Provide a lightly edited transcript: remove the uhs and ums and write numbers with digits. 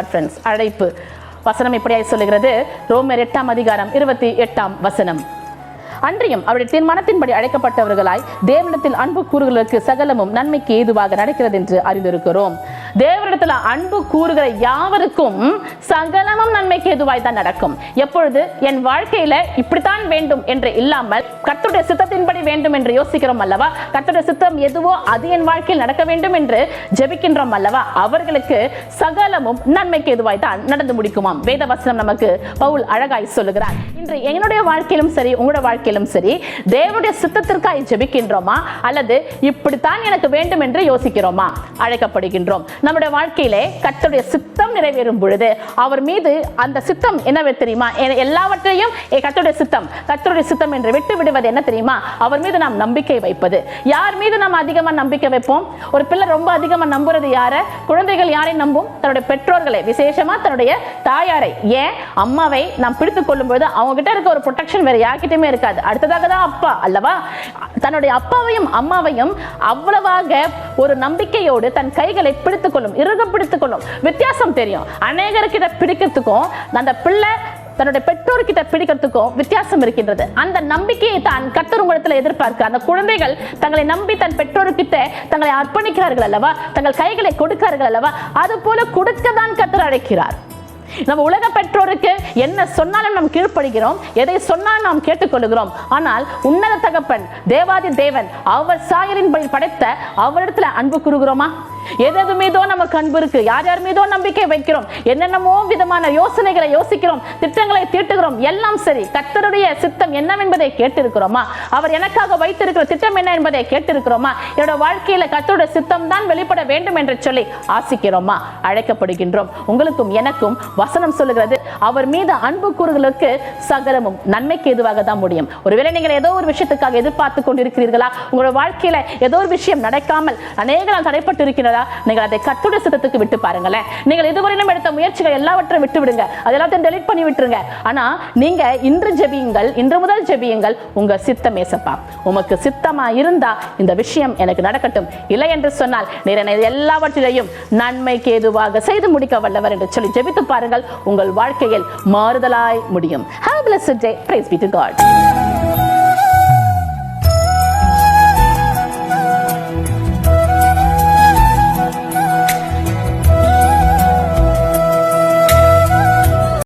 Friends. அழைப்பு வசனம் இப்படியாய் சொல்லுகிறது. ரோமர் 8:28 அன்றியும் அவருடைய தீர்மானத்தின்படி அழைக்கப்பட்டவர்களாய் தேவனிடத்தில் அன்பு கூறுகளுக்கு சகலமும் நன்மைக்கு ஏதுவாக நடக்கிறது என்று அறிந்திருக்கிறோம். தேவனிடத்தில் அன்பு கூறுகிற யாவருக்கும் சகலமும் நன்மைக்கு ஏதுவாய் தான் நடக்கும். எப்பொழுது என் வாழ்க்கையில இப்படித்தான் வேண்டும் என்று இல்லாமல் கர்த்தருடைய சித்தத்தின்படி வேண்டும் என்று யோசிக்கிறோம் அல்லவா, கர்த்தருடைய சித்தம் எதுவோ அது என் வாழ்க்கையில் நடக்க வேண்டும் என்று ஜெபிக்கின்றோம் அல்லவா, அவர்களுக்கு சகலமும் நன்மைக்கு ஏதுவாய் தான் நடந்து முடிக்குமாம். வேத வசனம் நமக்கு பவுல் அழகாய் சொல்லுகிறார். இன்று என்னுடைய வாழ்க்கையிலும் சரி உங்களுடைய வாழ்க்கையிலும் சரி தேவனுடைய சித்தத்திற்காக ஜெபிக்கின்றோமா அல்லது இப்படித்தான் எனக்கு வேண்டும் என்று யோசிக்கிறோமா? அழைக்கப்படுகின்றோம். நம்முடைய வாழ்க்கையிலே கர்த்தருடைய சித்தம் நிறைவேறும் பொழுது அவர் மீது அந்த சித்தம் என்னவே தெரியுமா, எல்லாவற்றையும் கர்த்தருடைய சித்தம் என்று விட்டு விடுவது என்ன தெரியுமா? அவர் மீது நாம் நம்பிக்கை வைப்பது. யார் மீது நாம் அதிகமா நம்பிக்கை வைப்போம்? ஒரு பிள்ளை ரொம்ப அதிகமா நம்புறது யார? குழந்தைகள் யாரை நம்பும்? தன்னுடைய பெற்றோர்களை, விசேஷமா தன்னுடைய தாயாரை. ஏன்? அம்மாவை நாம் பிடித்துக் கொள்ளும் பொழுது அவங்க கிட்ட இருக்க ஒரு ப்ரொடெக்ஷன் வேற யார்கிட்டயுமே இருக்காது. அடுத்ததாக தான் அப்பா அல்லவா? தன்னுடைய அப்பாவையும் அம்மாவையும் அவ்வளவாக ஒரு நம்பிக்கையோடு தன் கைகளை பிடித்துக் கொள்ளும், இறுக பிடித்துக் கொள்ளும். வித்தியாசம் தெரியும். அநேகர்கிட்ட பிடிக்கிறதுக்கும் அந்த பிள்ளை தன்னுடைய பெற்றோர்கிட்ட பிடிக்கிறதுக்கும் வித்தியாசம் இருக்கின்றது. அந்த நம்பிக்கையை தான் கர்த்தர் உங்களிடத்தில் எதிர்பார்க்க. அந்த குழந்தைகள் தங்களை நம்பி தன் பெற்றோர்கிட்ட தங்களை அர்ப்பணிக்கிறார்கள் அல்லவா, தங்கள் கைகளை கொடுக்கிறார்கள் அல்லவா, அது போல கொடுக்க தான் கர்த்தர் அழைக்கிறார். நம்ம உலக பெற்றோருக்கு என்ன சொன்னாலும் நாம் கீழ்ப்படுகிறோம், எதை சொன்னாலும் நாம் கேட்டுக்கொள்கிறோம். ஆனால் உன்னத தகப்பன் தேவாதி தேவன் அவர் சாயலின்படி படைத்த அவரிடத்துல அன்பு கூறுகிறோமா? எது மீதோ நமக்கு அன்பு இருக்கு, யார் யார் மீதோ நம்பிக்கை வைக்கிறோம், என்னென்னமோ விதமான யோசனைகளை யோசிக்கிறோம், திட்டங்களை தீட்டுகிறோம். எல்லாம் சரி, கர்த்தருடைய சித்தம் என்னவென்பதை கேட்டிருக்கிறோமா? அவர் எனக்காக வைத்திருக்கிற திட்டம் என்ன என்பதை கேட்டிருக்கிறோமா? என்னோட வாழ்க்கையில கர்த்தருடைய சித்தம் தான் வெளிப்பட வேண்டும் என்று சொல்லி ஆசிக்கிறோமா? அழைக்கப்படுகின்றோம். உங்களுக்கும் எனக்கும் வசனம் சொல்லுகிறது, அவர் மீது அன்பு கூறுகளுக்கு சகலமும் நன்மைக்கு எதுவாக தான் முடியும். ஒருவேளை நீங்கள் ஏதோ ஒரு விஷயத்துக்காக எதிர்பார்த்து கொண்டிருக்கிறீர்களா? உங்களோட வாழ்க்கையில ஏதோ ஒரு விஷயம் நடக்காமல் அநேகம் தடைப்பட்டு இருக்கிறதா? நீங்கள் அதை கர்த்தருடைய சித்தத்துக்கு விட்டு பாருங்களேன். நீங்கள் இதுவரையிலும் எடுத்த முயற்சிகள் எல்லாவற்றையும் விட்டு விடுங்க, அதெல்லாத்தையும் டெலீட் பண்ணி விட்டுருங்க. ஆனா நீங்க இன்று ஜெபியுங்கள், இன்று முதல் ஜெபியுங்கள், உங்க சித்தம் ஏசப்பா உமக்கு சித்தமா இருந்தா இந்த விஷயம் எனக்கு நடக்கட்டும், இல்லை என்று சொன்னால் நீர் எல்லாவற்றையும் நன்மைக்கு ஏதுவாக செய்து முடிக்க வல்லவர் என்று சொல்லி ஜெபித்து பாருங்கள். உங்கள் வாழ்க்கையில் மாறுதலாய் முடியும். Have a blessed day. Praise be to God.